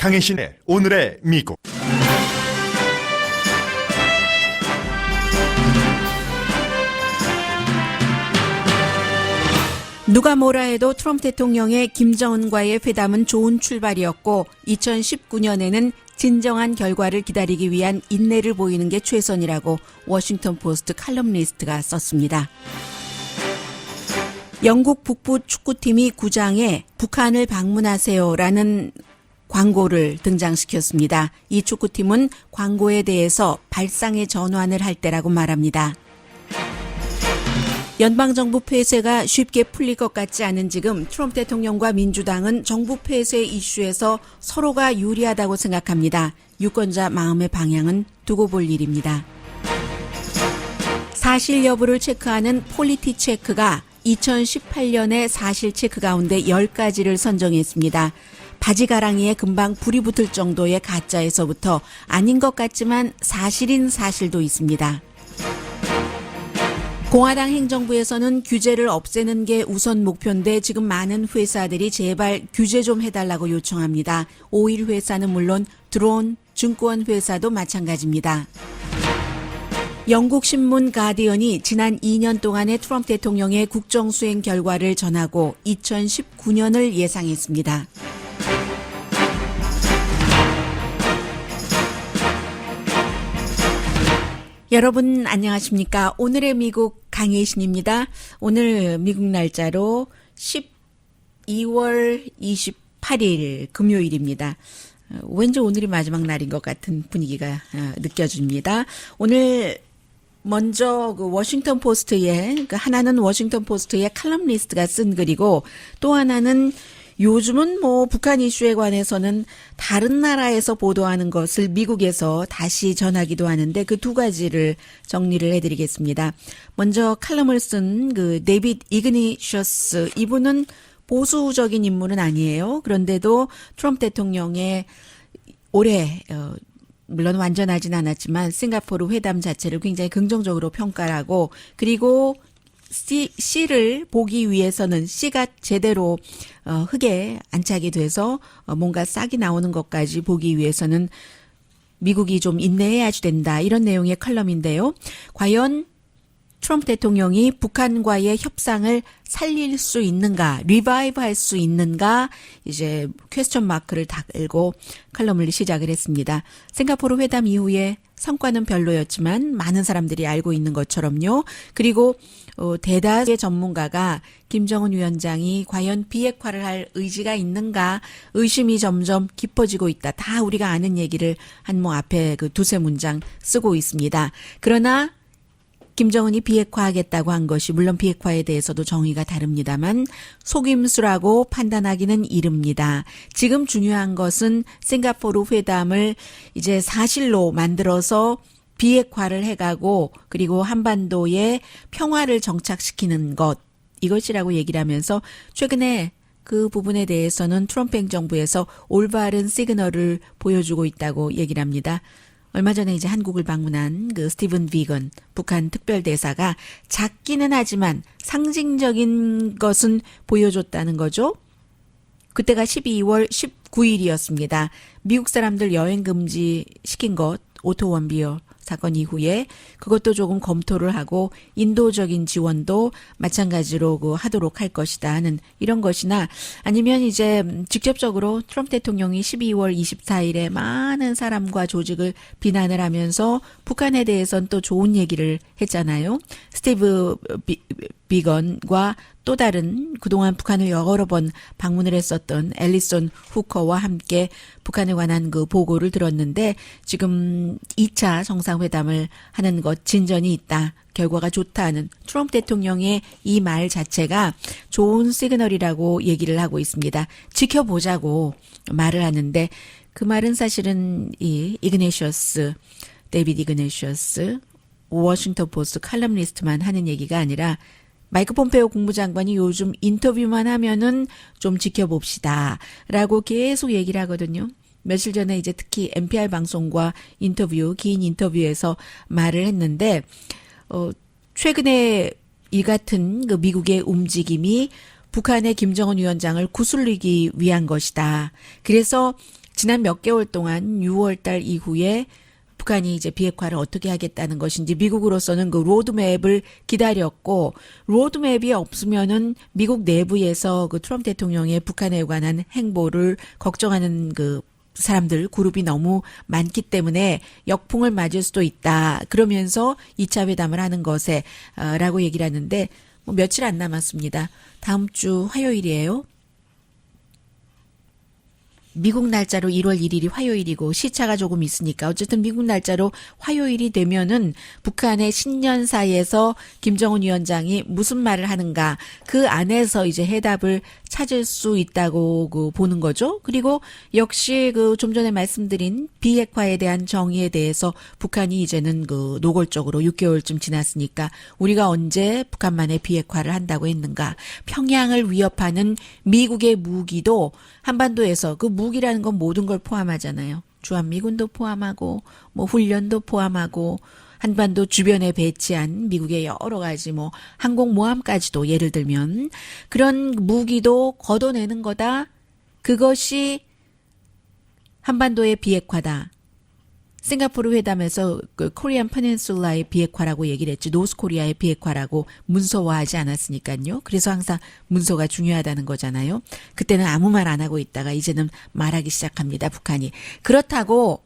강혜신의 오늘의 미국. 누가 뭐라 해도 트럼프 대통령의 김정은과의 회담은 좋은 출발이었고 2019년에는 진정한 결과를 기다리기 위한 인내를 보이는 게 최선이라고 워싱턴 포스트 칼럼니스트가 썼습니다. 영국 북부 축구팀이 구장에 북한을 방문하세요라는 광고를 등장시켰습니다. 이 축구팀은 광고에 대해서 발상의 전환을 할 때라고 말합니다. 연방정부 폐쇄가 쉽게 풀릴 것 같지 않은 지금 트럼프 대통령과 민주당은 정부 폐쇄 이슈에서 서로가 유리하다고 생각합니다. 유권자 마음의 방향은 두고 볼 일입니다. 사실 여부를 체크하는 폴리티 체크가 2018년의 사실 체크 가운데 10가지를 선정했습니다. 바지가랑이에 금방 불이 붙을 정도의 가짜에서부터 아닌 것 같지만 사실인 사실도 있습니다. 공화당 행정부에서는 규제를 없애는 게 우선 목표인데 지금 많은 회사들이 제발 규제 좀 해달라고 요청합니다. 오일 회사는 물론 드론, 증권 회사도 마찬가지입니다. 영국 신문 가디언이 지난 2년 동안의 트럼프 대통령의 국정수행 결과를 전하고 2019년을 예상했습니다. 여러분 안녕하십니까? 오늘의 미국 강혜신입니다. 오늘 미국 날짜로 12월 28일 금요일입니다. 왠지 오늘이 마지막 날인 것 같은 분위기가 느껴집니다. 오늘 먼저 그 워싱턴 포스트에 하나는 워싱턴 포스트의 칼럼니스트가 쓴 글이고 또 하나는 요즘은 북한 이슈에 관해서는 다른 나라에서 보도하는 것을 미국에서 다시 전하기도 하는데 그 두 가지를 정리를 해드리겠습니다. 먼저 칼럼을 쓴 그 데이빗 이그니셔스, 이분은 보수적인 인물은 아니에요. 그런데도 트럼프 대통령의 올해 물론 완전하진 않았지만 싱가포르 회담 자체를 굉장히 긍정적으로 평가를 하고, 그리고 C를 보기 위해서는 C가 제대로 흙에 안착이 돼서 뭔가 싹이 나오는 것까지 보기 위해서는 미국이 좀 인내해야지 된다, 이런 내용의 컬럼인데요. 과연 트럼프 대통령이 북한과의 협상을 살릴 수 있는가, 리바이브 할 수 있는가, 이제 퀘스천 마크를 달고 칼럼을 시작을 했습니다. 싱가포르 회담 이후에 성과는 별로였지만 많은 사람들이 알고 있는 것처럼요. 그리고 대다수의 전문가가 김정은 위원장이 과연 비핵화를 할 의지가 있는가 의심이 점점 깊어지고 있다. 다 우리가 아는 얘기를 한 앞에 그 두세 문장 쓰고 있습니다. 그러나 김정은이 비핵화하겠다고 한 것이 물론 비핵화에 대해서도 정의가 다릅니다만 속임수라고 판단하기는 이릅니다. 지금 중요한 것은 싱가포르 회담을 이제 사실로 만들어서 비핵화를 해가고 그리고 한반도에 평화를 정착시키는 것, 이것이라고 얘기를 하면서 최근에 그 부분에 대해서는 트럼프 행정부에서 올바른 시그널을 보여주고 있다고 얘기를 합니다. 얼마 전에 이제 한국을 방문한 그 스티븐 비건 북한 특별대사가 작기는 하지만 상징적인 것은 보여줬다는 거죠. 그때가 12월 19일이었습니다. 미국 사람들 여행 금지 시킨 것, 오토 원비어 사건 이후에 그것도 조금 검토를 하고 인도적인 지원도 마찬가지로 하도록 할 것이다 하는 이런 것이나, 아니면 이제 직접적으로 트럼프 대통령이 12월 24일에 많은 사람과 조직을 비난을 하면서 북한에 대해서는 또 좋은 얘기를 했잖아요. 스티브 비건과 또 다른 그동안 북한을 여러 번 방문을 했었던 앨리슨 후커와 함께 북한에 관한 그 보고를 들었는데 지금 2차 정상회담을 하는 것 진전이 있다, 결과가 좋다는 트럼프 대통령의 이 말 자체가 좋은 시그널이라고 얘기를 하고 있습니다. 지켜보자고 말을 하는데 그 말은 사실은 이 이그네셔스, 데이빗 이그네셔스 워싱턴 포스트 칼럼니스트만 하는 얘기가 아니라 마이크 폼페오 국무장관이 요즘 인터뷰만 하면은 좀 지켜봅시다 라고 계속 얘기를 하거든요. 며칠 전에 이제 특히 NPR 방송과 긴 인터뷰에서 말을 했는데, 최근에 이 같은 그 미국의 움직임이 북한의 김정은 위원장을 구슬리기 위한 것이다. 그래서 지난 몇 개월 동안 6월 달 이후에 북한이 이제 비핵화를 어떻게 하겠다는 것인지 미국으로서는 그 로드맵을 기다렸고, 로드맵이 없으면은 미국 내부에서 그 트럼프 대통령의 북한에 관한 행보를 걱정하는 그 사람들 그룹이 너무 많기 때문에 역풍을 맞을 수도 있다. 그러면서 2차 회담을 하는 것에 라고 얘기를 하는데, 뭐 며칠 안 남았습니다. 다음 주 화요일이에요. 미국 날짜로 1월 1일이 화요일이고 시차가 조금 있으니까 어쨌든 미국 날짜로 화요일이 되면은 북한의 신년사에서 김정은 위원장이 무슨 말을 하는가, 그 안에서 이제 해답을 찾을 수 있다고 그 보는 거죠. 그리고 역시 그 좀 전에 말씀드린 비핵화에 대한 정의에 대해서 북한이 이제는 그 노골적으로 6개월쯤 지났으니까 우리가 언제 북한만의 비핵화를 한다고 했는가, 평양을 위협하는 미국의 무기도 한반도에서, 그 무기라는 건 모든 걸 포함하잖아요. 주한미군도 포함하고 뭐 훈련도 포함하고 한반도 주변에 배치한 미국의 여러 가지 뭐 항공모함까지도 예를 들면 그런 무기도 걷어내는 거다. 그것이 한반도의 비핵화다. 싱가포르 회담에서 그 코리안 페닌슐라의 비핵화라고 얘기를 했지, 노스코리아의 비핵화라고 문서화하지 않았으니까요. 그래서 항상 문서가 중요하다는 거잖아요. 그때는 아무 말 안 하고 있다가 이제는 말하기 시작합니다, 북한이. 그렇다고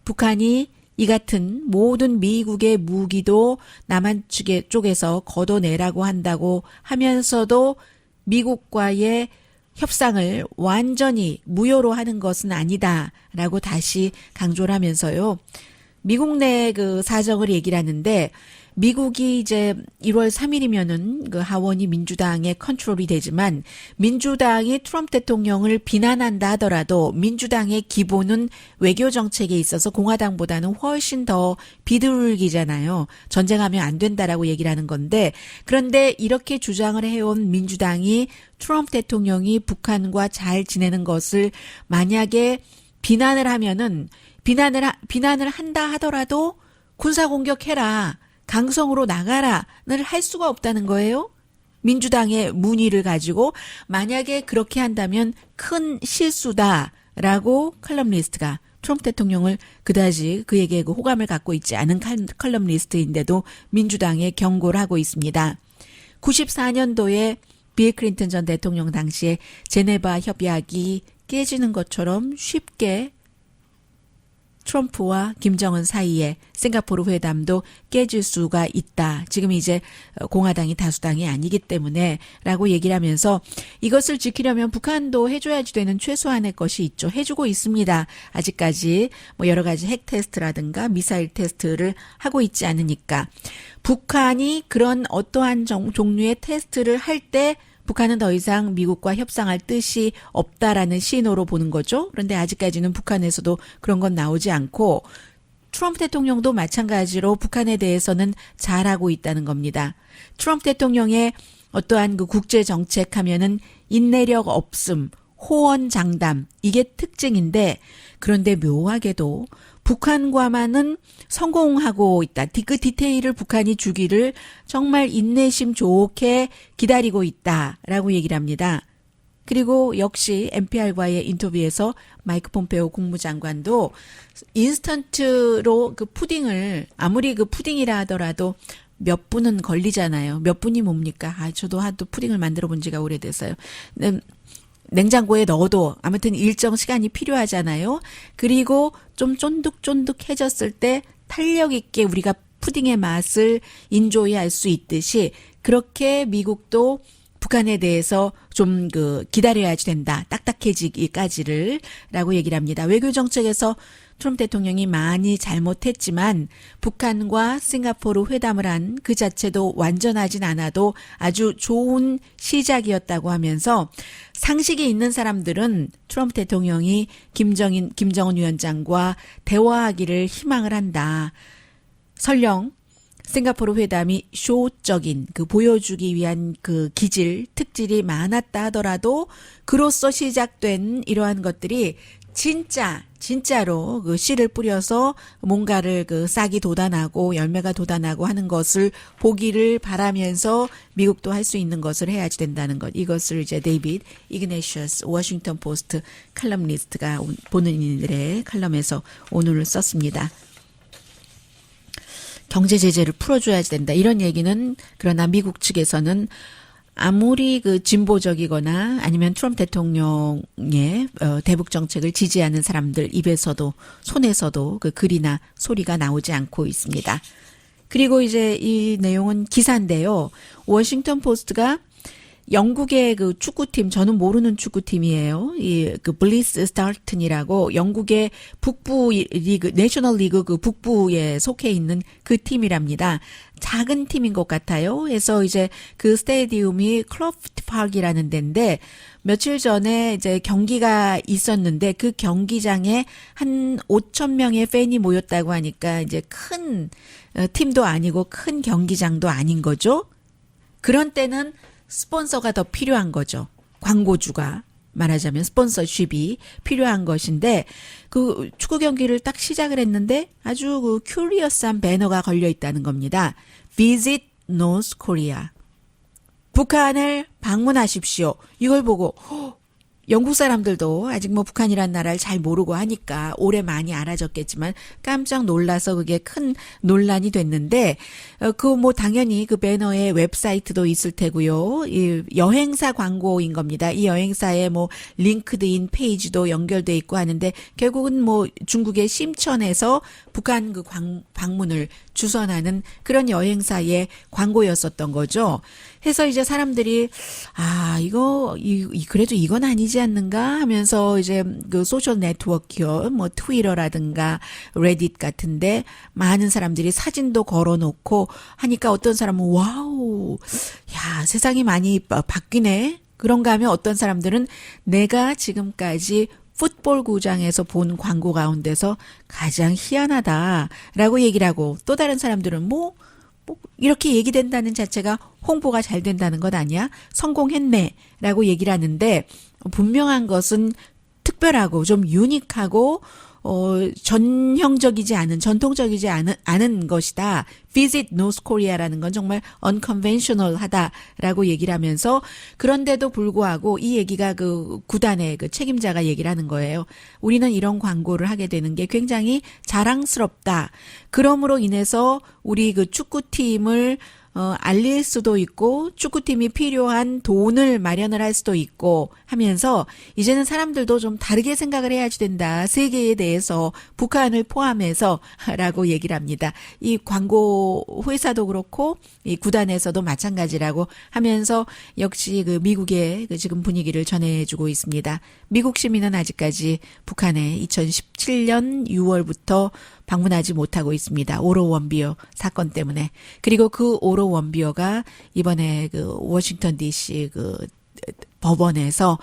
북한이 이 같은 모든 미국의 무기도 남한 쪽에서 걷어내라고 한다고 하면서도 미국과의 협상을 완전히 무효로 하는 것은 아니다라고 다시 강조를 하면서요. 미국 내 그 사정을 얘기를 하는데, 미국이 이제 1월 3일이면은 그 하원이 민주당의 컨트롤이 되지만 민주당이 트럼프 대통령을 비난한다 하더라도 민주당의 기본은 외교 정책에 있어서 공화당보다는 훨씬 더 비둘기잖아요. 전쟁하면 안 된다라고 얘기를 하는 건데, 그런데 이렇게 주장을 해온 민주당이 트럼프 대통령이 북한과 잘 지내는 것을 만약에 비난을 하면은 비난을 한다 하더라도 군사공격해라, 강성으로 나가라를 할 수가 없다는 거예요. 민주당의 문의를 가지고 만약에 그렇게 한다면 큰 실수다라고 컬럼리스트가, 트럼프 대통령을 그다지 그에게 그 호감을 갖고 있지 않은 컬럼리스트인데도 민주당에 경고를 하고 있습니다. 94년도에 빌 클린턴 전 대통령 당시에 제네바 협약이 깨지는 것처럼 쉽게 트럼프와 김정은 사이에 싱가포르 회담도 깨질 수가 있다. 지금 이제 공화당이 다수당이 아니기 때문에 라고 얘기를 하면서 이것을 지키려면 북한도 해줘야지 되는 최소한의 것이 있죠. 해주고 있습니다. 아직까지 뭐 여러 가지 핵 테스트라든가 미사일 테스트를 하고 있지 않으니까. 북한이 그런 어떠한 종류의 테스트를 할 때 북한은 더 이상 미국과 협상할 뜻이 없다라는 신호로 보는 거죠. 그런데 아직까지는 북한에서도 그런 건 나오지 않고, 트럼프 대통령도 마찬가지로 북한에 대해서는 잘하고 있다는 겁니다. 트럼프 대통령의 어떠한 그 국제 정책 하면은 인내력 없음, 호언장담, 이게 특징인데, 그런데 묘하게도 북한과만은 성공하고 있다. 그 디테일을 북한이 주기를 정말 인내심 좋게 기다리고 있다라고 얘기를 합니다. 그리고 역시 NPR과의 인터뷰에서 마이크 폼페오 국무장관도 인스턴트로 그 푸딩을, 아무리 그 푸딩이라 하더라도 몇 분은 걸리잖아요. 몇 분이 뭡니까? 저도 하도 푸딩을 만들어 본 지가 오래돼서요. 냉장고에 넣어도 아무튼 일정 시간이 필요하잖아요. 그리고 좀 쫀득쫀득해졌을 때 탄력 있게 우리가 푸딩의 맛을 인조이할 수 있듯이, 그렇게 미국도 북한에 대해서 좀 그 기다려야지 된다. 딱딱해지기까지를 라고 얘기를 합니다. 외교 정책에서 트럼프 대통령이 많이 잘못했지만 북한과 싱가포르 회담을 한 그 자체도 완전하진 않아도 아주 좋은 시작이었다고 하면서, 상식이 있는 사람들은 트럼프 대통령이 김정은 위원장과 대화하기를 희망을 한다. 설령 싱가포르 회담이 쇼적인 그 보여주기 위한 그 기질, 특질이 많았다 하더라도 그로써 시작된 이러한 것들이 진짜로 그 씨를 뿌려서 뭔가를 그 싹이 돋아나고 열매가 돋아나고 하는 것을 보기를 바라면서 미국도 할 수 있는 것을 해야지 된다는 것. 이것을 이제 데이빗 이그네시어스 워싱턴 포스트 칼럼니스트가 본인들의 칼럼에서 오늘 썼습니다. 경제 제재를 풀어줘야지 된다. 이런 얘기는 그러나 미국 측에서는 아무리 그 진보적이거나 아니면 트럼프 대통령의 대북 정책을 지지하는 사람들 입에서도 손에서도 그 글이나 소리가 나오지 않고 있습니다. 그리고 이제 이 내용은 기사인데요. 워싱턴 포스트가 영국의 그 축구팀, 저는 모르는 축구팀이에요. 이 그 블리스 스타튼이라고 영국의 북부 리그, 내셔널 리그 그 북부에 속해 있는 그 팀이랍니다. 작은 팀인 것 같아요. 그래서 이제 그 스테디움이 클로프트 파크이라는 데인데 며칠 전에 이제 경기가 있었는데 그 경기장에 한 5천 명의 팬이 모였다고 하니까 이제 큰 팀도 아니고 큰 경기장도 아닌 거죠. 그런 때는 스폰서가 더 필요한 거죠. 광고주가 말하자면 스폰서십이 필요한 것인데 그 축구 경기를 딱 시작을 했는데 아주 그 큐리어스한 배너가 걸려 있다는 겁니다. Visit North Korea. 북한을 방문하십시오. 이걸 보고 영국 사람들도 아직 뭐 북한이란 나라를 잘 모르고 하니까 올해 많이 알아졌겠지만 깜짝 놀라서 그게 큰 논란이 됐는데 그 뭐 당연히 그 배너에 웹사이트도 있을 테고요. 이 여행사 광고인 겁니다. 이 여행사에 뭐 링크드인 페이지도 연결돼 있고 하는데 결국은 뭐 중국의 심천에서 북한 그 방문을 주선하는 그런 여행사의 광고였었던 거죠. 해서 이제 사람들이 이거 그래도 이건 아니지 않는가 하면서 이제 그 소셜 네트워크요, 뭐 트위터라든가 레딧 같은데 많은 사람들이 사진도 걸어놓고 하니까 어떤 사람은 와우, 야 세상이 많이 바뀌네. 그런가 하면 어떤 사람들은 내가 지금까지 풋볼 구장에서 본 광고 가운데서 가장 희한하다라고 얘기를 하고 또 다른 사람들은 뭐 이렇게 얘기된다는 자체가 홍보가 잘 된다는 것 아니야? 성공했네라고 얘기를 하는데 분명한 것은 특별하고 좀 유니크하고 전통적이지 않은 것이다. Visit North Korea라는 건 정말 unconventional하다라고 얘기를 하면서 그런데도 불구하고 이 얘기가 그 구단의 그 책임자가 얘기를 하는 거예요. 우리는 이런 광고를 하게 되는 게 굉장히 자랑스럽다. 그러므로 인해서 우리 그 축구팀을 알릴 수도 있고 축구팀이 필요한 돈을 마련을 할 수도 있고 하면서 이제는 사람들도 좀 다르게 생각을 해야지 된다. 세계에 대해서 북한을 포함해서 라고 얘기를 합니다. 이 광고 회사도 그렇고 이 구단에서도 마찬가지라고 하면서 역시 그 미국의 그 지금 분위기를 전해주고 있습니다. 미국 시민은 아직까지 북한에 2017년 6월부터 방문하지 못하고 있습니다. 오로 원비어 사건 때문에. 그리고 그 오로 원비어가 이번에 그 워싱턴 DC 그 법원에서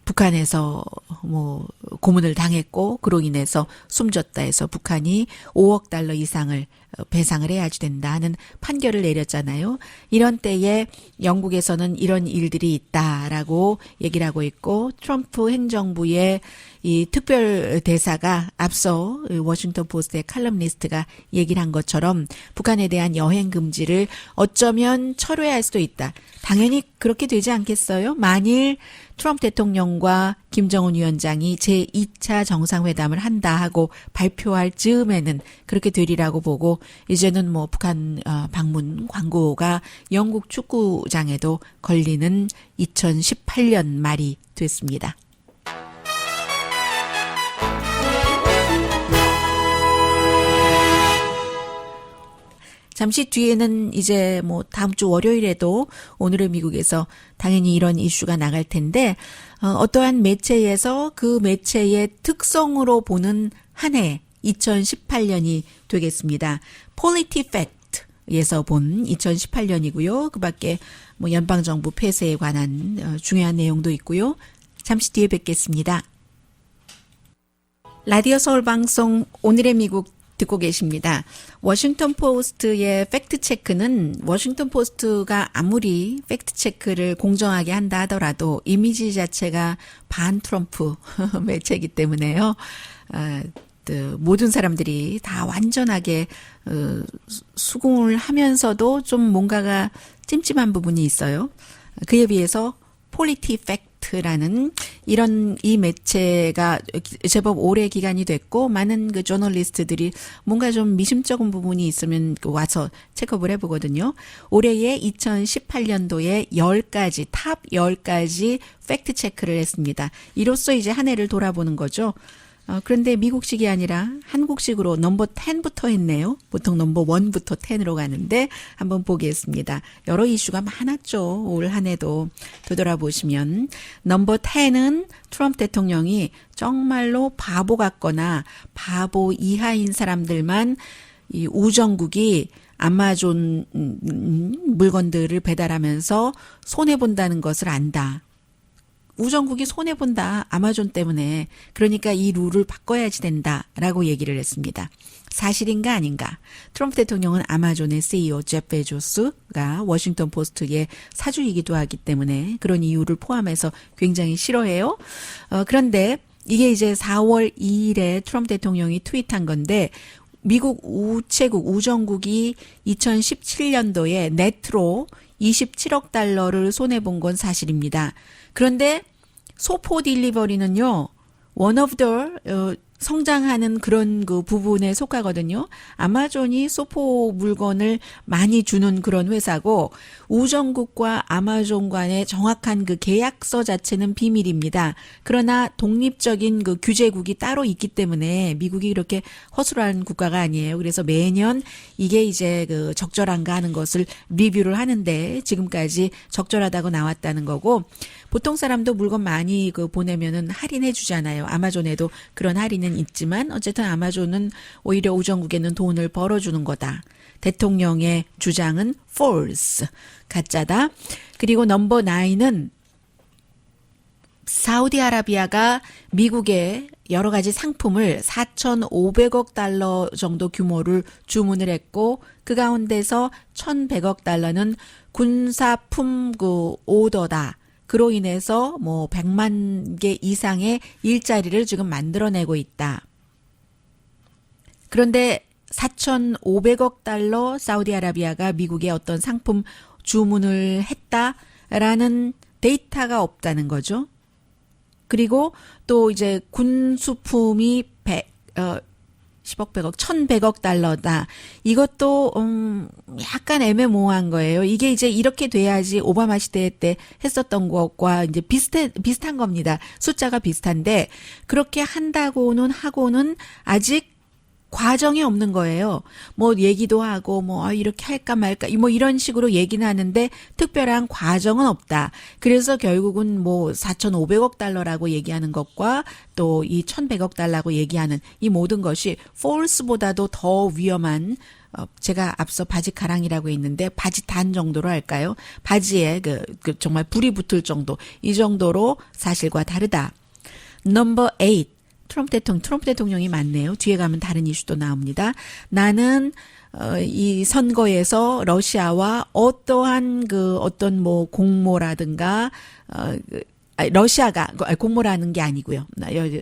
북한에서 뭐 고문을 당했고 그로 인해서 숨졌다 해서 북한이 5억 달러 이상을 배상을 해야지 된다는 판결을 내렸잖아요. 이런 때에 영국에서는 이런 일들이 있다라고 얘기를 하고 있고 트럼프 행정부의 이 특별 대사가 앞서 워싱턴 포스트의 칼럼니스트가 얘기를 한 것처럼 북한에 대한 여행 금지를 어쩌면 철회할 수도 있다. 당연히 그렇게 되지 않겠어요? 만일 트럼프 대통령과 김정은 위원장이 제2차 정상회담을 한다 하고 발표할 즈음에는 그렇게 되리라고 보고 이제는 뭐 북한 방문 광고가 영국 축구장에도 걸리는 2018년 말이 됐습니다. 잠시 뒤에는 이제 뭐 다음 주 월요일에도 오늘의 미국에서 당연히 이런 이슈가 나갈 텐데 어떠한 매체에서 그 매체의 특성으로 보는 한 해 2018년이 되겠습니다. PolitiFact에서 본 2018년이고요. 그 밖에 뭐 연방정부 폐쇄에 관한 중요한 내용도 있고요. 잠시 뒤에 뵙겠습니다. 라디오 서울 방송 오늘의 미국 듣고 계십니다. 워싱턴 포스트의 팩트 체크는 워싱턴 포스트가 아무리 팩트 체크를 공정하게 한다 하더라도 이미지 자체가 반 트럼프 매체이기 때문에요. 모든 사람들이 다 완전하게 수긍을 하면서도 좀 뭔가가 찜찜한 부분이 있어요. 그에 비해서 폴리티 팩트라는 이 매체가 제법 오래 기간이 됐고 많은 그 저널리스트들이 뭔가 좀 미심쩍은 부분이 있으면 와서 체크업을 해보거든요. 올해의 2018년도에 10가지 탑 10가지 팩트 체크를 했습니다. 이로써 이제 한 해를 돌아보는 거죠. 그런데 미국식이 아니라 한국식으로 넘버 10부터 했네요. 보통 넘버 1부터 10으로 가는데 한번 보겠습니다. 여러 이슈가 많았죠. 올 한 해도 되돌아보시면 넘버 10은 트럼프 대통령이 정말로 바보 같거나 바보 이하인 사람들만 이 우정국이 아마존 물건들을 배달하면서 손해본다는 것을 안다. 우정국이 손해본다. 아마존 때문에. 그러니까 이 룰을 바꿔야지 된다라고 얘기를 했습니다. 사실인가 아닌가. 트럼프 대통령은 아마존의 CEO 제프 베조스가 워싱턴 포스트의 사주이기도 하기 때문에 그런 이유를 포함해서 굉장히 싫어해요. 그런데 이게 이제 4월 2일에 트럼프 대통령이 트윗한 건데 미국 우체국 우정국이 2017년도에 네트로 27억 달러를 손해본 건 사실입니다. 그런데 소포 딜리버리는요, one of the 성장하는 그런 그 부분에 속하거든요. 아마존이 소포 물건을 많이 주는 그런 회사고 우정국과 아마존 간의 정확한 그 계약서 자체는 비밀입니다. 그러나 독립적인 그 규제국이 따로 있기 때문에 미국이 그렇게 허술한 국가가 아니에요. 그래서 매년 이게 이제 그 적절한가 하는 것을 리뷰를 하는데 지금까지 적절하다고 나왔다는 거고 보통 사람도 물건 많이 그 보내면은 할인해 주잖아요. 아마존에도 그런 할인은 있지만 어쨌든 아마존은 오히려 우정국에는 돈을 벌어주는 거다. 대통령의 주장은 false, 가짜다. 그리고 넘버 9은 사우디아라비아가 미국에 여러 가지 상품을 4,500억 달러 정도 규모를 주문을 했고 그 가운데서 1,100억 달러는 군사품 그 오더다. 그로 인해서 뭐 100만 개 이상의 일자리를 지금 만들어내고 있다. 그런데 4,500억 달러 사우디아라비아가 미국에 어떤 상품 주문을 했다라는 데이터가 없다는 거죠. 그리고 또 이제 군수품이 10억, 100억, 1,100억 달러다. 이것도 약간 애매모호한 거예요. 이게 이제 이렇게 돼야지 오바마 시대 때 했었던 것과 이제 비슷한 겁니다. 숫자가 비슷한데 그렇게 한다고는 하고는 아직 과정이 없는 거예요. 뭐 얘기도 하고 뭐 이렇게 할까 말까 뭐 이런 식으로 얘기는 하는데 특별한 과정은 없다. 그래서 결국은 뭐 4,500억 달러라고 얘기하는 것과 또 이 1,100억 달러라고 얘기하는 이 모든 것이 false보다도 더 위험한 제가 앞서 바지가랑이라고 했는데 바지단 정도로 할까요? 바지에 그 정말 불이 붙을 정도 이 정도로 사실과 다르다. 넘버 8. 트럼프 대통령이 많네요. 뒤에 가면 다른 이슈도 나옵니다. 나는 이 선거에서 러시아와 어떠한 그 어떤 뭐 공모라든가 러시아가 공모라는 게 아니고요.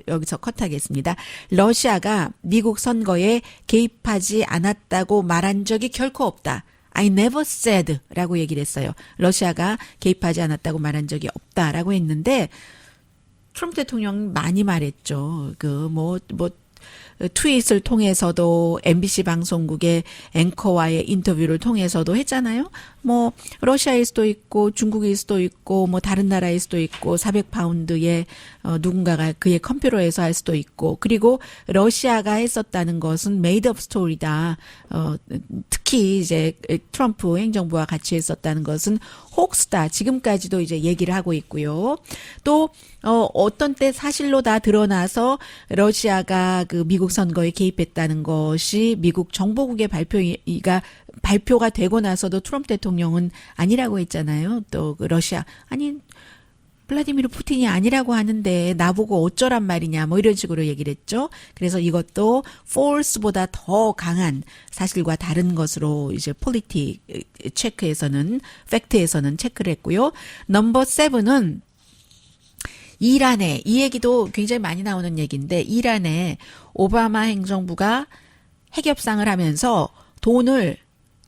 여기서 컷하겠습니다. 러시아가 미국 선거에 개입하지 않았다고 말한 적이 결코 없다. I never said 라고 얘기를 했어요. 러시아가 개입하지 않았다고 말한 적이 없다라고 했는데 트럼프 대통령이 많이 말했죠. 트윗을 통해서도 MBC 방송국의 앵커와의 인터뷰를 통해서도 했잖아요. 뭐 러시아일 수도 있고 중국일 수도 있고 뭐 다른 나라일 수도 있고 400파운드의 누군가가 그의 컴퓨터에서 할 수도 있고 그리고 러시아가 했었다는 것은 made up story다. 특히 이제 트럼프 행정부와 같이 했었다는 것은 혹스다. 지금까지도 이제 얘기를 하고 있고요. 또 어떤 때 사실로 다 드러나서 러시아가 그 미국 선거에 개입했다는 것이 미국 정보국의 발표가 되고 나서도 트럼프 대통령은 아니라고 했잖아요. 또 러시아 블라디미르 푸틴이 아니라고 하는데 나보고 어쩌란 말이냐 뭐 이런 식으로 얘기를 했죠. 그래서 이것도 false보다 더 강한 사실과 다른 것으로 이제 폴리틱 체크에서는 팩트에서는 체크를 했고요. 넘버 7은 이란에 이 얘기도 굉장히 많이 나오는 얘기인데 이란에 오바마 행정부가 핵협상을 하면서 돈을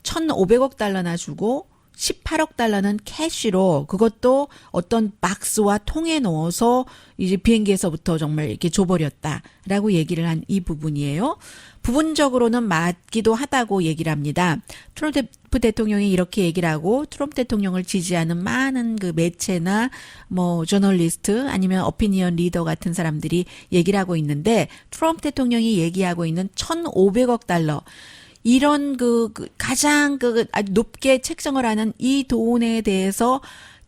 1,500억 달러나 주고 18억 달러는 캐시로 그것도 어떤 박스와 통에 넣어서 이제 비행기에서부터 정말 이렇게 줘버렸다라고 얘기를 한 이 부분이에요. 부분적으로는 맞기도 하다고 얘기를 합니다. 트럼프 대통령이 이렇게 얘기를 하고 트럼프 대통령을 지지하는 많은 그 매체나 뭐 저널리스트 아니면 어피니언 리더 같은 사람들이 얘기를 하고 있는데 트럼프 대통령이 얘기하고 있는 1,500억 달러 이런 가장 아주 높게 책정을 하는 이 돈에 대해서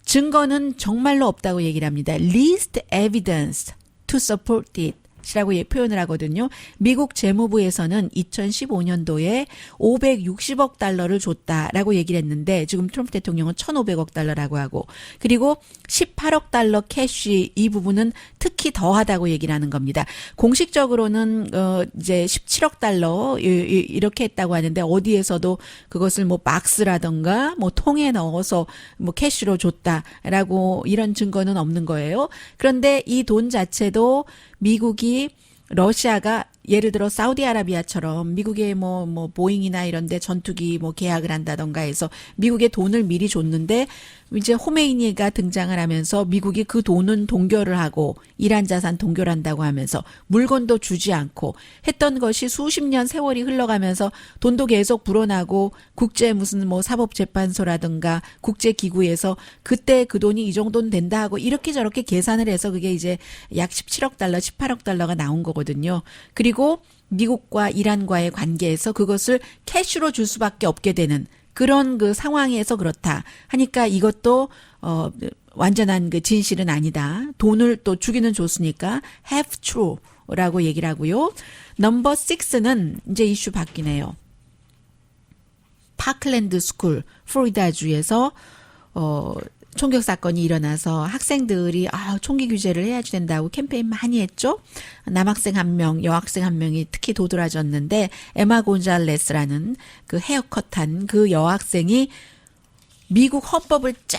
증거는 정말로 없다고 얘기를 합니다. Least evidence to support it. 이라고 표현을 하거든요. 미국 재무부에서는 2015년도에 560억 달러를 줬다라고 얘기를 했는데 지금 트럼프 대통령은 1,500억 달러라고 하고 그리고 18억 달러 캐시 이 부분은 특히 더하다고 얘기를 하는 겁니다. 공식적으로는 이제 17억 달러 이렇게 했다고 하는데 어디에서도 그것을 뭐 박스라던가 뭐 통에 넣어서 뭐 캐시로 줬다라고 이런 증거는 없는 거예요. 그런데 이 돈 자체도 미국이 러시아가 예를 들어 사우디아라비아처럼 미국의 뭐 보잉이나 이런데 전투기 뭐 계약을 한다던가 해서 미국에 돈을 미리 줬는데 이제 호메이니가 등장을 하면서 미국이 그 돈은 동결을 하고 이란 자산 동결한다고 하면서 물건도 주지 않고 했던 것이 수십 년 세월이 흘러가면서 돈도 계속 불어나고 국제 무슨 뭐 사법재판소라든가 국제기구에서 그때 그 돈이 이 정도는 된다 하고 이렇게 저렇게 계산을 해서 그게 이제 약 17억 달러, 18억 달러가 나온 거거든요. 그리고 미국과 이란과의 관계에서 그것을 캐시로 줄 수밖에 없게 되는 그런 그 상황에서 그렇다 하니까 이것도 완전한 그 진실은 아니다. 돈을 또 주기는 줬으니까 half true라고 얘기를 하고요. 넘버 6는 이제 이슈 바뀌네요. 파클랜드 스쿨 플로리다주에서 총격 사건이 일어나서 학생들이 총기 규제를 해야지 된다고 캠페인 많이 했죠. 남학생 1명, 여학생 1명이 특히 도드라졌는데 에마 곤잘레스라는 그 헤어컷한 그 여학생이 미국 헌법을 쫙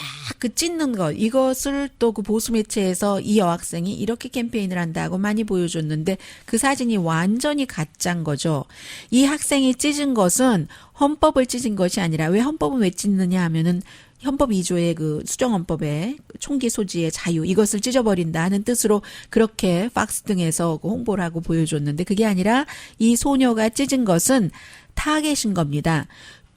찢는 것 이것을 또 그 보수 매체에서 이 여학생이 이렇게 캠페인을 한다고 많이 보여줬는데 그 사진이 완전히 가짜인 거죠. 이 학생이 찢은 것은 헌법을 찢은 것이 아니라 왜 헌법은 왜 찢느냐 하면은 헌법 2조의 그 수정헌법에 총기 소지의 자유 이것을 찢어버린다 하는 뜻으로 그렇게 팍스 등에서 홍보를 하고 보여줬는데 그게 아니라 이 소녀가 찢은 것은 타겟인 겁니다.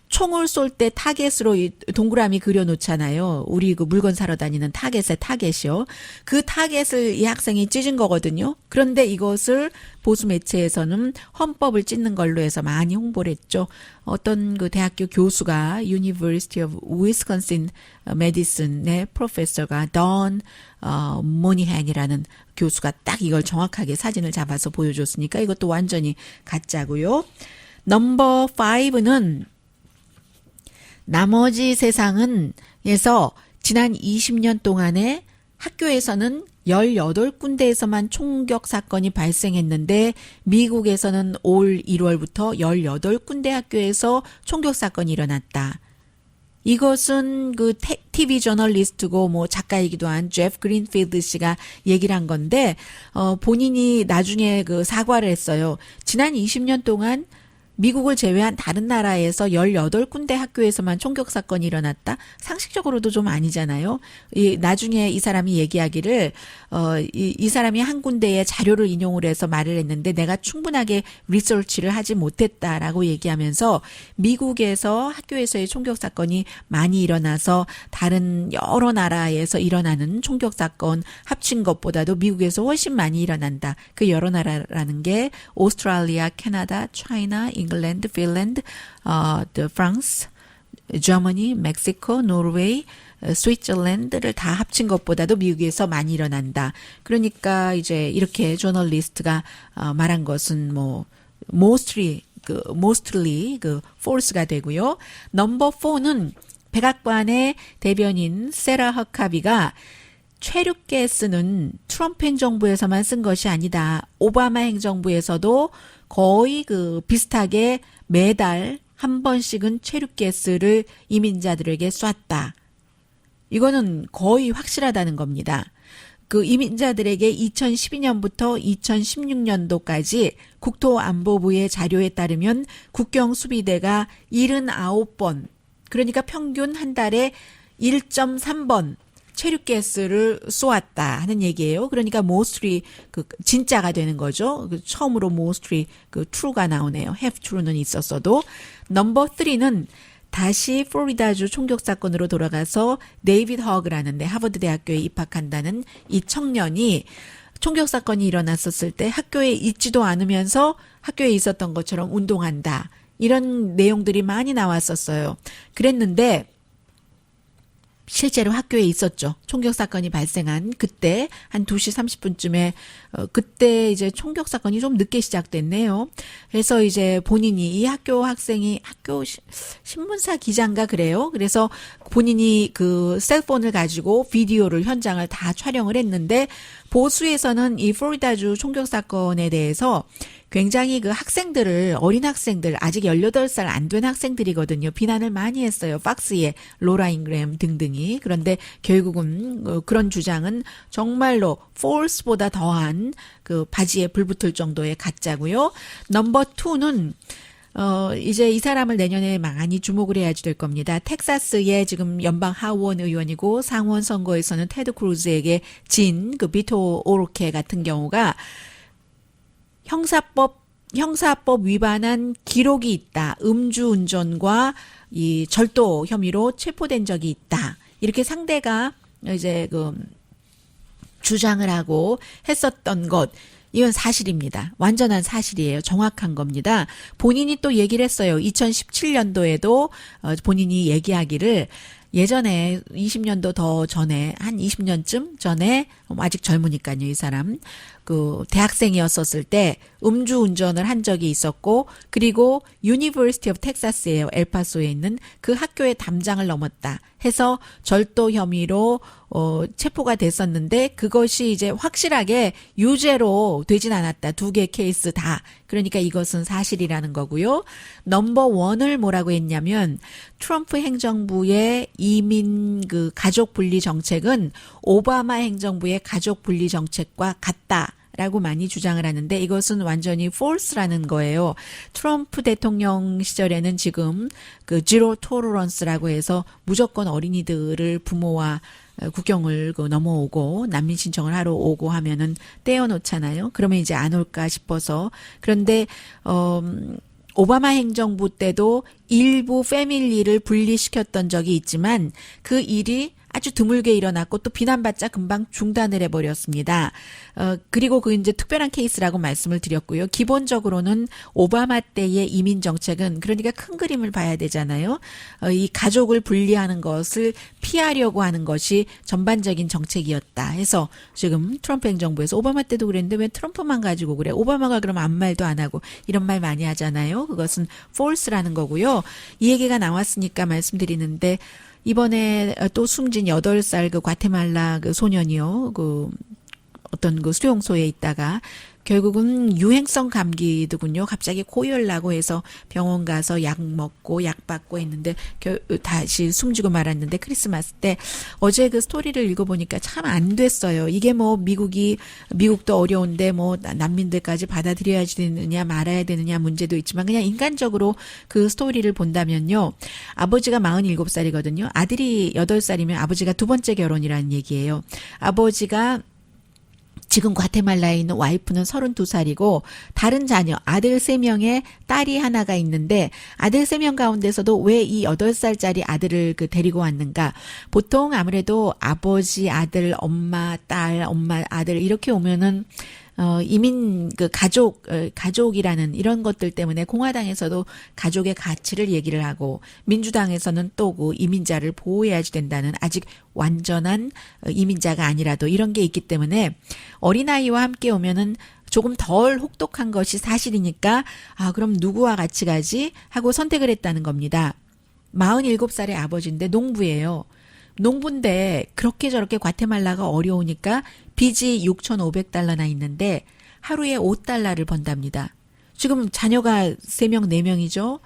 총을 쏠 때 타겟으로 이 동그라미 그려놓잖아요. 우리 그 물건 사러 다니는 타겟의 타겟이요. 그 타겟을 이 학생이 찢은 거거든요. 그런데 이것을 보수 매체에서는 헌법을 찢는 걸로 해서 많이 홍보를 했죠. 어떤 그 대학교 교수가 University of Wisconsin Madison의 프로페서가 던 모니헨이라는 교수가 딱 이걸 정확하게 사진을 잡아서 보여줬으니까 이것도 완전히 가짜고요. 넘버 5는 나머지 세상은 에서 지난 20년 동안에 학교에서는 18군데에서만 총격 사건이 발생했는데 미국에서는 올 1월부터 18군데 학교에서 총격 사건이 일어났다. 이것은 그 TV 저널리스트고 뭐 작가이기도 한 제프 그린필드 씨가 얘기를 한 건데 본인이 나중에 그 사과를 했어요. 지난 20년 동안 미국을 제외한 다른 나라에서 18군데 학교에서만 총격 사건이 일어났다? 상식적으로도 좀 아니잖아요. 나중에 이 사람이 얘기하기를 이 사람이 한 군데의 자료를 인용을 해서 말을 했는데 내가 충분하게 리서치를 하지 못했다라고 얘기하면서 미국에서 학교에서의 총격 사건이 많이 일어나서 다른 여러 나라에서 일어나는 총격 사건 합친 것보다도 미국에서 훨씬 많이 일어난다. 그 여러 나라라는 게 오스트레일리아, 캐나다, 차이나, 잉글랜드, 핀란드, 프랑스, 저머니, 멕시코, 노르웨이, 스위tzerland를 다 합친 것보다도 미국에서 많이 일어난다. 그러니까 이제 이렇게 저널리스트가 말한 것은 뭐 mostly false가 되고요. 넘버 4는 백악관의 대변인 세라 허카비가 최륙가스는 트럼프 행정부에서만 쓴 것이 아니다. 오바마 행정부에서도 거의 그 비슷하게 매달 한 번씩은 최륙가스를 이민자들에게 쐈다. 이거는 거의 확실하다는 겁니다. 그 이민자들에게 2012년부터 2016년도까지 국토안보부의 자료에 따르면 국경수비대가 79번, 그러니까 평균 한 달에 1.3번 최륙가스를 쏘았다 하는 얘기예요. 그러니까 mostly 그 진짜가 되는 거죠. 처음으로 mostly 그 true가 나오네요. half true는 있었어도. 넘버 3는 다시 플로리다주 총격 사건으로 돌아가서 데이비드 허그라는데 하버드 대학교에 입학한다는 이 청년이 총격 사건이 일어났었을 때 학교에 있지도 않으면서 학교에 있었던 것처럼 운동한다. 이런 내용들이 많이 나왔었어요. 그랬는데 실제로 학교에 있었죠. 총격 사건이 발생한 그때 한 2시 30분쯤에 그때 이제 총격 사건이 좀 늦게 시작됐네요. 그래서 이제 본인이 이 학교 학생이 학교 신문사 기자인가 그래요. 그래서 본인이 그 셀폰을 가지고 비디오를 현장을 다 촬영을 했는데 보수에서는 이 플로리다주 총격 사건에 대해서 굉장히 그 학생들을 어린 학생들 아직 18살 안 된 학생들이거든요. 비난을 많이 했어요. 팍스의 로라 잉그램 등등이. 그런데 결국은 그런 주장은 정말로 false보다 더한 그 바지에 불 붙을 정도의 가짜고요. 넘버 2는 이제 이 사람을 내년에 많이 주목을 해야지 될 겁니다. 텍사스의 지금 연방 하원 의원이고 상원 선거에서는 테드 크루즈에게 진 그 비토 오르케 같은 경우가 형사법 위반한 기록이 있다. 음주운전과 이 절도 혐의로 체포된 적이 있다. 이렇게 상대가 이제 그 주장을 하고 했었던 것. 이건 사실입니다. 완전한 사실이에요. 정확한 겁니다. 본인이 또 얘기를 했어요. 2017년도에도 본인이 얘기하기를 예전에 20년도 더 전에 한 20년쯤 전에 아직 젊으니까요. 이 사람 그 대학생이었었을 때 음주운전을 한 적이 있었고 그리고 유니버시티 오브 텍사스예요. 엘파소에 있는 그 학교의 담장을 넘었다 해서 절도 혐의로 체포가 됐었는데 그것이 이제 확실하게 유죄로 되진 않았다. 2개 케이스 다. 그러니까 이것은 사실이라는 거고요. 넘버 1을 뭐라고 했냐면 트럼프 행정부의 이민 그 가족 분리 정책은 오바마 행정부의 가족 분리 정책과 같다. 라고 많이 주장을 하는데 이것은 완전히 false라는 거예요. 트럼프 대통령 시절에는 지금 그 zero tolerance라고 해서 무조건 어린이들을 부모와 국경을 넘어오고 난민 신청을 하러 오고 하면은 떼어놓잖아요. 그러면 이제 안 올까 싶어서. 그런데 오바마 행정부 때도 일부 패밀리를 분리시켰던 적이 있지만 그 일이 아주 드물게 일어났고 또 비난받자 금방 중단을 해버렸습니다. 그리고 그 이제 특별한 케이스라고 말씀을 드렸고요. 기본적으로는 오바마 때의 이민 정책은 그러니까 큰 그림을 봐야 되잖아요. 이 가족을 분리하는 것을 피하려고 하는 것이 전반적인 정책이었다 해서 지금 트럼프 행정부에서 오바마 때도 그랬는데 왜 트럼프만 가지고 그래? 오바마가 그럼 아무 말도 안 하고 이런 말 많이 하잖아요. 그것은 false라는 거고요. 이 얘기가 나왔으니까 말씀드리는데 이번에 또 숨진 8살 그 과테말라 그 소년이요. 그 어떤 그 수용소에 있다가 결국은 유행성 감기더군요. 갑자기 코열 나고 해서 병원 가서 약 먹고 약 받고 했는데 다시 숨지고 말았는데 크리스마스 때 어제 그 스토리를 읽어보니까 참 안 됐어요. 이게 뭐 미국도 어려운데 뭐 난민들까지 받아들여야지 되느냐 말아야 되느냐 문제도 있지만 그냥 인간적으로 그 스토리를 본다면요. 아버지가 47살이거든요. 아들이 8살이면 아버지가 두 번째 결혼이라는 얘기예요. 아버지가 지금 과테말라에 있는 와이프는 32살이고 다른 자녀 아들 3명에 딸이 하나가 있는데 아들 3명 가운데서도 왜 이 8살짜리 아들을 그 데리고 왔는가? 보통 아무래도 아버지, 아들, 엄마, 딸, 엄마, 아들 이렇게 오면은 이민 그 가족이라는 이런 것들 때문에 공화당에서도 가족의 가치를 얘기를 하고 민주당에서는 또 그 이민자를 보호해야지 된다는 아직 완전한 이민자가 아니라도 이런 게 있기 때문에 어린아이와 함께 오면은 조금 덜 혹독한 것이 사실이니까 그럼 누구와 같이 가지 하고 선택을 했다는 겁니다. 47살의 아버지인데 농부예요. 농부인데 그렇게 저렇게 과테말라가 어려우니까 빚이 6,500달러나 있는데 하루에 5달러를 번답니다. 지금 자녀가 3명, 4명이죠.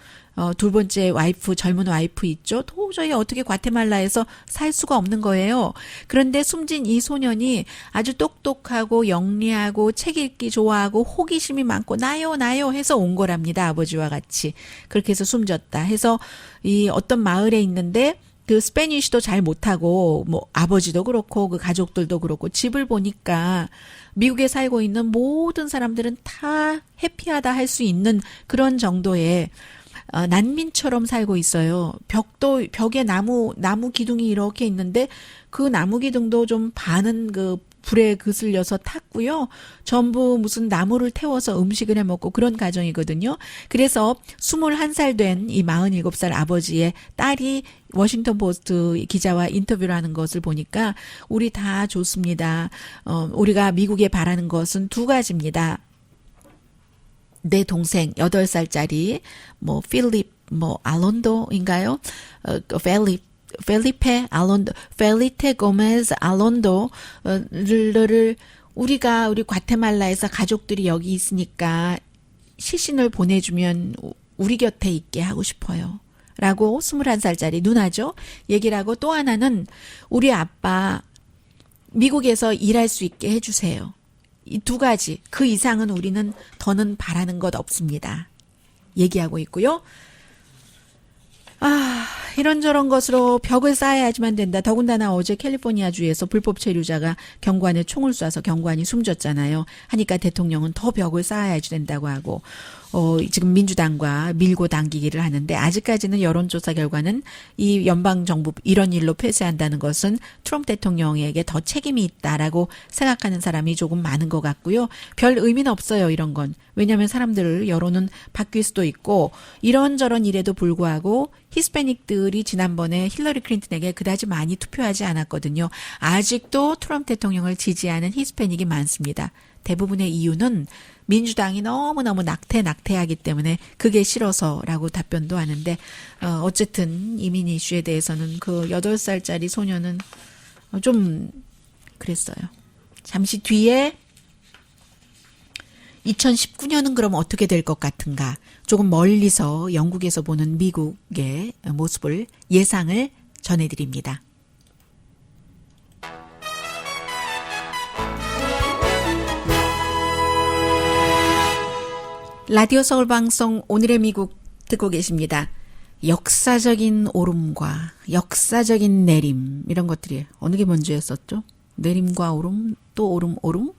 두 번째 와이프, 젊은 와이프 있죠. 도저히 어떻게 과테말라에서 살 수가 없는 거예요. 그런데 숨진 이 소년이 아주 똑똑하고 영리하고 책 읽기 좋아하고 호기심이 많고 나요 해서 온 거랍니다. 아버지와 같이. 그렇게 해서 숨졌다 해서 이 어떤 마을에 있는데 그 스페니쉬도 잘 못하고 뭐 아버지도 그렇고 그 가족들도 그렇고 집을 보니까 미국에 살고 있는 모든 사람들은 다 해피하다 할 수 있는 그런 정도의 난민처럼 살고 있어요. 벽에 나무 기둥이 이렇게 있는데 그 나무 기둥도 좀 반은 그 불에 그슬려서 탔고요. 전부 무슨 나무를 태워서 음식을 해 먹고 그런 가정이거든요. 그래서 21살 된 이 47살 아버지의 딸이 워싱턴 포스트 기자와 인터뷰를 하는 것을 보니까 우리 다 좋습니다. 우리가 미국에 바라는 것은 두 가지입니다. 내 동생 8살짜리 필립 알론도인가요? 펠리페 알론도, 펠리테 고메즈 알론도를 우리 과테말라에서 가족들이 여기 있으니까 시신을 보내주면 우리 곁에 있게 하고 싶어요. 라고 21살짜리 누나죠. 얘기를 하고 또 하나는 우리 아빠 미국에서 일할 수 있게 해주세요. 이 두 가지. 그 이상은 우리는 더는 바라는 것 없습니다. 얘기하고 있고요. 이런저런 것으로 벽을 쌓아야지만 된다. 더군다나 어제 캘리포니아주에서 불법 체류자가 경관에 총을 쏴서 경관이 숨졌잖아요. 하니까 대통령은 더 벽을 쌓아야지 된다고 하고 지금 민주당과 밀고 당기기를 하는데 아직까지는 여론조사 결과는 이 연방정부 이런 일로 폐쇄한다는 것은 트럼프 대통령에게 더 책임이 있다라고 생각하는 사람이 조금 많은 것 같고요. 별 의미는 없어요. 이런 건. 왜냐하면 사람들 여론은 바뀔 수도 있고 이런저런 일에도 불구하고 히스패닉들이 지난번에 힐러리 클린턴에게 그다지 많이 투표하지 않았거든요. 아직도 트럼프 대통령을 지지하는 히스패닉이 많습니다. 대부분의 이유는 민주당이 너무너무 낙태하기 때문에 그게 싫어서라고 답변도 하는데 어쨌든 이민 이슈에 대해서는 그 8살짜리 소녀는 좀 그랬어요. 잠시 뒤에 2019년은 그럼 어떻게 될 것 같은가? 조금 멀리서 영국에서 보는 미국의 모습을 예상을 전해드립니다. 라디오 서울 방송 오늘의 미국 듣고 계십니다. 역사적인 오름과 역사적인 내림 이런 것들이 어느 게 먼저였었죠? 내림과 오름 또 오름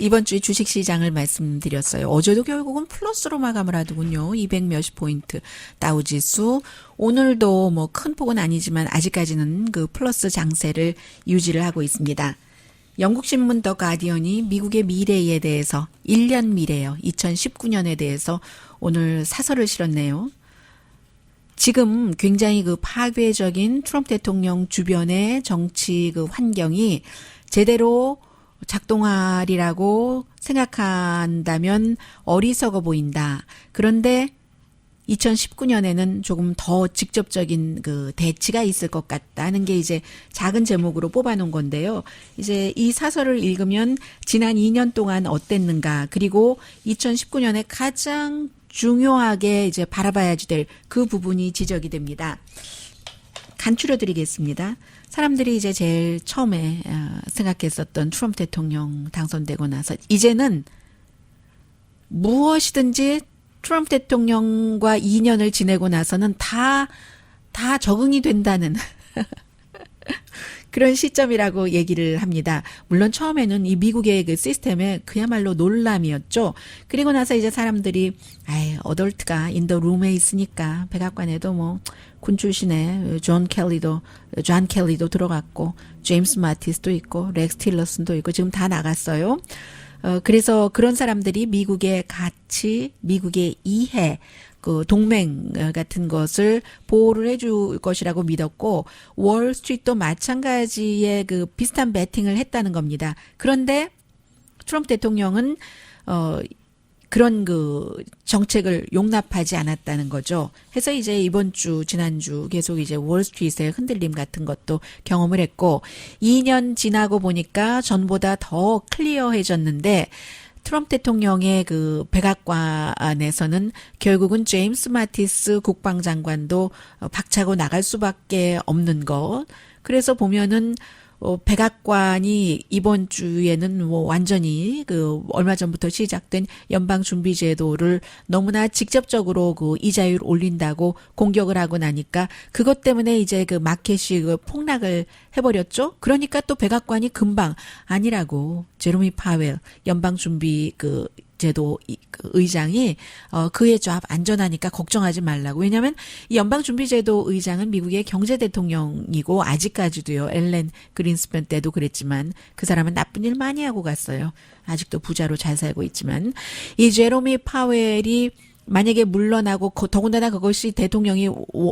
이번 주에 주식시장을 말씀드렸어요. 어제도 결국은 플러스로 마감을 하더군요. 200 몇십 포인트 다우지수 오늘도 뭐 큰 폭은 아니지만 아직까지는 그 플러스 장세를 유지를 하고 있습니다. 영국 신문 더 가디언이 미국의 미래에 대해서 1년 미래요. 2019년에 대해서 오늘 사설을 실었네요. 지금 굉장히 그 파괴적인 트럼프 대통령 주변의 정치 그 환경이 제대로 작동하리라고 생각한다면 어리석어 보인다. 그런데 2019년에는 조금 더 직접적인 그 대치가 있을 것 같다는 게 이제 작은 제목으로 뽑아놓은 건데요. 이제 이 사설을 읽으면 지난 2년 동안 어땠는가, 그리고 2019년에 가장 중요하게 이제 바라봐야지 될 그 부분이 지적이 됩니다. 간추려 드리겠습니다. 사람들이 이제 제일 처음에 생각했었던 트럼프 대통령 당선되고 나서 이제는 무엇이든지 트럼프 대통령과 2년을 지내고 나서는 다 적응이 된다는 그런 시점이라고 얘기를 합니다. 물론 처음에는 이 미국의 그 시스템에 그야말로 논란이었죠. 그리고 나서 이제 사람들이 어덜트가 인더 룸에 있으니까 백악관에도 뭐 군 출신의 존 켈리도 들어갔고 제임스 마티스도 있고 렉스 틸러슨도 있고 지금 다 나갔어요. 그래서 그런 사람들이 미국의 가치, 미국의 이해, 그 동맹 같은 것을 보호를 해줄 것이라고 믿었고 월스트리트도 마찬가지의 그 비슷한 배팅을 했다는 겁니다. 그런데 트럼프 대통령은 그런 그 정책을 용납하지 않았다는 거죠. 해서 이제 이번 주, 지난주 계속 이제 월스트리트의 흔들림 같은 것도 경험을 했고 2년 지나고 보니까 전보다 더 클리어해졌는데 트럼프 대통령의 그 백악관에서는 결국은 제임스 마티스 국방장관도 박차고 나갈 수밖에 없는 것. 그래서 보면은 백악관이 이번 주에는 뭐 완전히 그 얼마 전부터 시작된 연방준비제도를 너무나 직접적으로 그 이자율 올린다고 공격을 하고 나니까 그것 때문에 이제 그 마켓이 그 폭락을 해버렸죠. 그러니까 또 백악관이 금방 아니라고 제로미 파웰 연방준비 그 제도 그 의장이 그의 조합 안전하니까 걱정하지 말라고. 왜냐하면 이 연방준비제도 의장은 미국의 경제 대통령이고 아직까지도요. 엘렌 그린스팬 때도 그랬지만 그 사람은 나쁜 일 많이 하고 갔어요. 아직도 부자로 잘 살고 있지만 이 제로미 파웰이 만약에 물러나고 더군다나 그것이 대통령이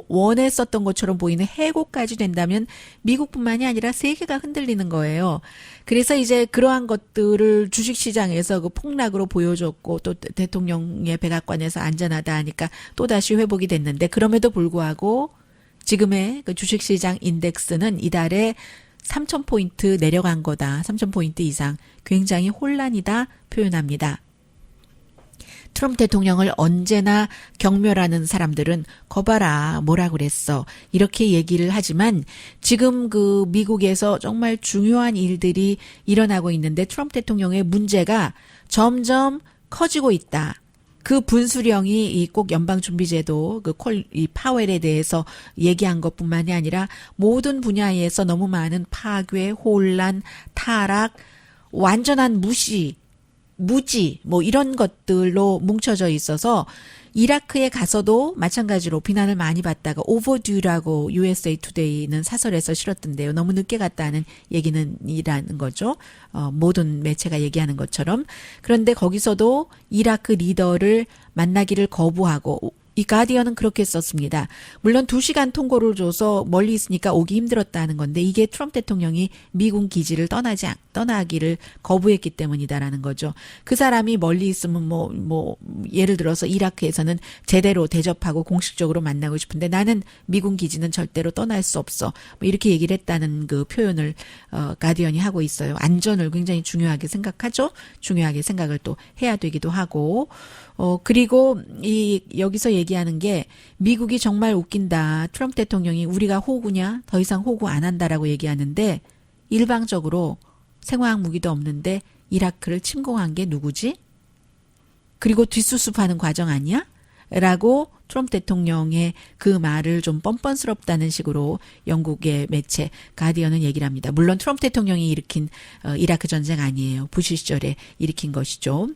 원했었던 것처럼 보이는 해고까지 된다면 미국뿐만이 아니라 세계가 흔들리는 거예요. 그래서 이제 그러한 것들을 주식시장에서 그 폭락으로 보여줬고 또 대통령의 백악관에서 안전하다 하니까 또다시 회복이 됐는데 그럼에도 불구하고 지금의 그 주식시장 인덱스는 이달에 3,000포인트 내려간 거다. 3,000포인트 이상 굉장히 혼란이다 표현합니다. 트럼프 대통령을 언제나 경멸하는 사람들은 거봐라 뭐라 그랬어 이렇게 얘기를 하지만 지금 그 미국에서 정말 중요한 일들이 일어나고 있는데 트럼프 대통령의 문제가 점점 커지고 있다. 그 분수령이 이 꼭 연방준비제도 이 파웰에 대해서 얘기한 것뿐만이 아니라 모든 분야에서 너무 많은 파괴, 혼란, 타락, 완전한 무지 뭐 이런 것들로 뭉쳐져 있어서 이라크에 가서도 마찬가지로 비난을 많이 받다가 오버듀라고 USA 투데이는 사설에서 실었던데요. 너무 늦게 갔다는 얘기는 이라는 거죠. 모든 매체가 얘기하는 것처럼. 그런데 거기서도 이라크 리더를 만나기를 거부하고 이 가디언은 그렇게 썼습니다. 물론 2시간 통고를 줘서 멀리 있으니까 오기 힘들었다는 건데 이게 트럼프 대통령이 미군 기지를 떠나기를 거부했기 때문이다라는 거죠. 그 사람이 멀리 있으면 뭐 예를 들어서 이라크에서는 제대로 대접하고 공식적으로 만나고 싶은데 나는 미군 기지는 절대로 떠날 수 없어. 뭐 이렇게 얘기를 했다는 그 표현을 가디언이 하고 있어요. 안전을 굉장히 중요하게 생각하죠. 중요하게 생각을 또 해야 되기도 하고 그리고 여기서 얘기하는 게 미국이 정말 웃긴다. 트럼프 대통령이 우리가 호구냐? 더 이상 호구 안 한다라고 얘기하는데 일방적으로 생화학 무기도 없는데 이라크를 침공한 게 누구지? 그리고 뒷수습하는 과정 아니야? 라고 트럼프 대통령의 그 말을 좀 뻔뻔스럽다는 식으로 영국의 매체 가디언은 얘기를 합니다. 물론 트럼프 대통령이 일으킨 이라크 전쟁 아니에요. 부시 시절에 일으킨 것이죠.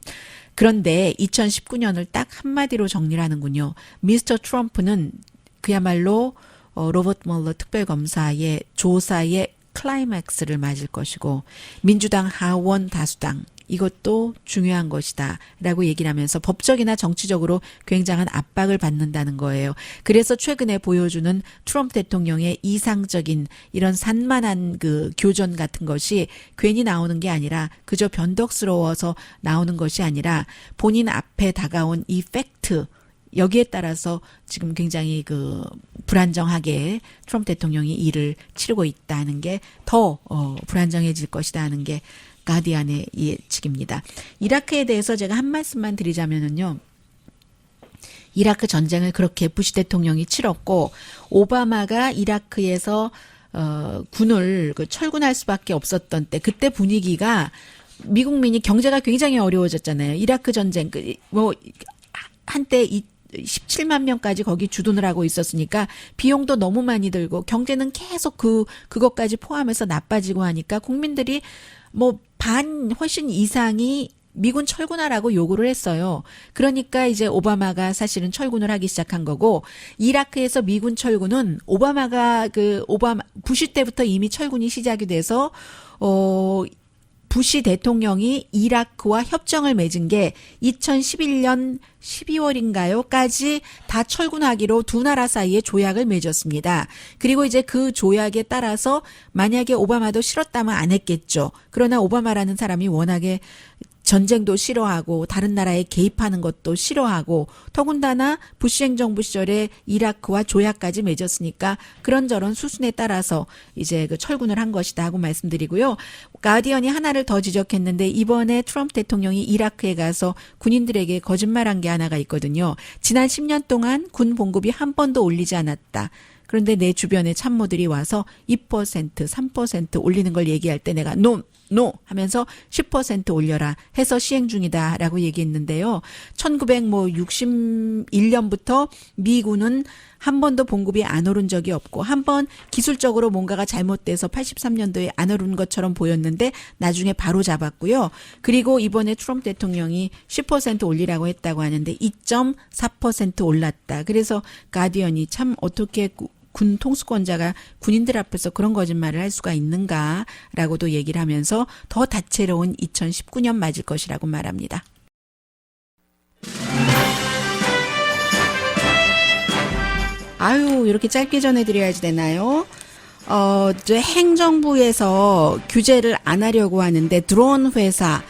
그런데 2019년을 딱 한마디로 정리를 하는군요. 미스터 트럼프는 그야말로 로버트 멀러 특별검사의 조사의 클라이맥스를 맞을 것이고 민주당 하원 다수당 이것도 중요한 것이다 라고 얘기를 하면서 법적이나 정치적으로 굉장한 압박을 받는다는 거예요. 그래서 최근에 보여주는 트럼프 대통령의 이상적인 이런 산만한 그 교전 같은 것이 괜히 나오는 게 아니라 그저 변덕스러워서 나오는 것이 아니라 본인 앞에 다가온 이 팩트 여기에 따라서 지금 굉장히 그 불안정하게 트럼프 대통령이 일을 치르고 있다는 게 더 불안정해질 것이다 하는 게 가디안의 예측입니다. 이라크에 대해서 제가 한 말씀만 드리자면은요. 이라크 전쟁을 그렇게 부시 대통령이 치렀고 오바마가 이라크에서 군을 철군할 수밖에 없었던 때 그때 분위기가 미국민이 경제가 굉장히 어려워졌잖아요. 이라크 전쟁 한때 17만 명까지 거기 주둔을 하고 있었으니까 비용도 너무 많이 들고 경제는 계속 그것까지 포함해서 나빠지고 하니까 국민들이 훨씬 이상이 미군 철군하라고 요구를 했어요. 그러니까 이제 오바마가 사실은 철군을 하기 시작한 거고 이라크에서 미군 철군은 부시 때부터 이미 철군이 시작이 돼서 부시 대통령이 이라크와 협정을 맺은 게 2011년 12월인가요?까지 다 철군하기로 두 나라 사이에 조약을 맺었습니다. 그리고 이제 그 조약에 따라서 만약에 오바마도 싫었다면 안 했겠죠. 그러나 오바마라는 사람이 워낙에 전쟁도 싫어하고 다른 나라에 개입하는 것도 싫어하고 더군다나 부시 행정부 시절에 이라크와 조약까지 맺었으니까 그런저런 수순에 따라서 이제 그 철군을 한 것이다 하고 말씀드리고요. 가디언이 하나를 더 지적했는데 이번에 트럼프 대통령이 이라크에 가서 군인들에게 거짓말한 게 하나가 있거든요. 지난 10년 동안 군 봉급이 한 번도 올리지 않았다. 그런데 내 주변에 참모들이 와서 2%, 3% 올리는 걸 얘기할 때 내가 노 하면서 10% 올려라 해서 시행 중이다라고 얘기했는데요. 1961년부터 미군은 한 번도 봉급이 안 오른 적이 없고 한 번 기술적으로 뭔가가 잘못돼서 83년도에 안 오른 것처럼 보였는데 나중에 바로 잡았고요. 그리고 이번에 트럼프 대통령이 10% 올리라고 했다고 하는데 2.4% 올랐다. 그래서 가디언이 참 어떻게 군 통수권자가 군인들 앞에서 그런 거짓말을 할 수가 있는가라고도 얘기를 하면서 더 다채로운 2019년 맞을 것이라고 말합니다. 아유, 이렇게 짧게 전해드려야지 되나요? 이제 행정부에서 규제를 안 하려고 하는데 드론 회사,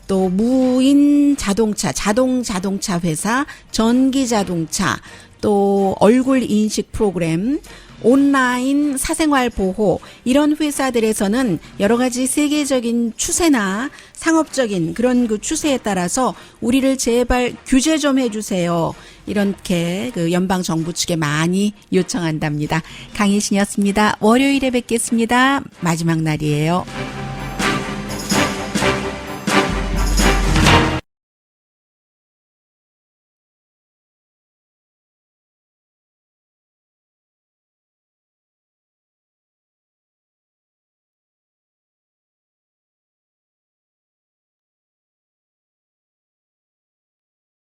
또 무인 자동차, 자동차 회사, 전기 자동차, 또 얼굴 인식 프로그램, 온라인 사생활 보호 이런 회사들에서는 여러 가지 세계적인 추세나 상업적인 그런 그 추세에 따라서 우리를 제발 규제 좀 해주세요. 이렇게 그 연방 정부 측에 많이 요청한답니다. 강희신이었습니다. 월요일에 뵙겠습니다. 마지막 날이에요.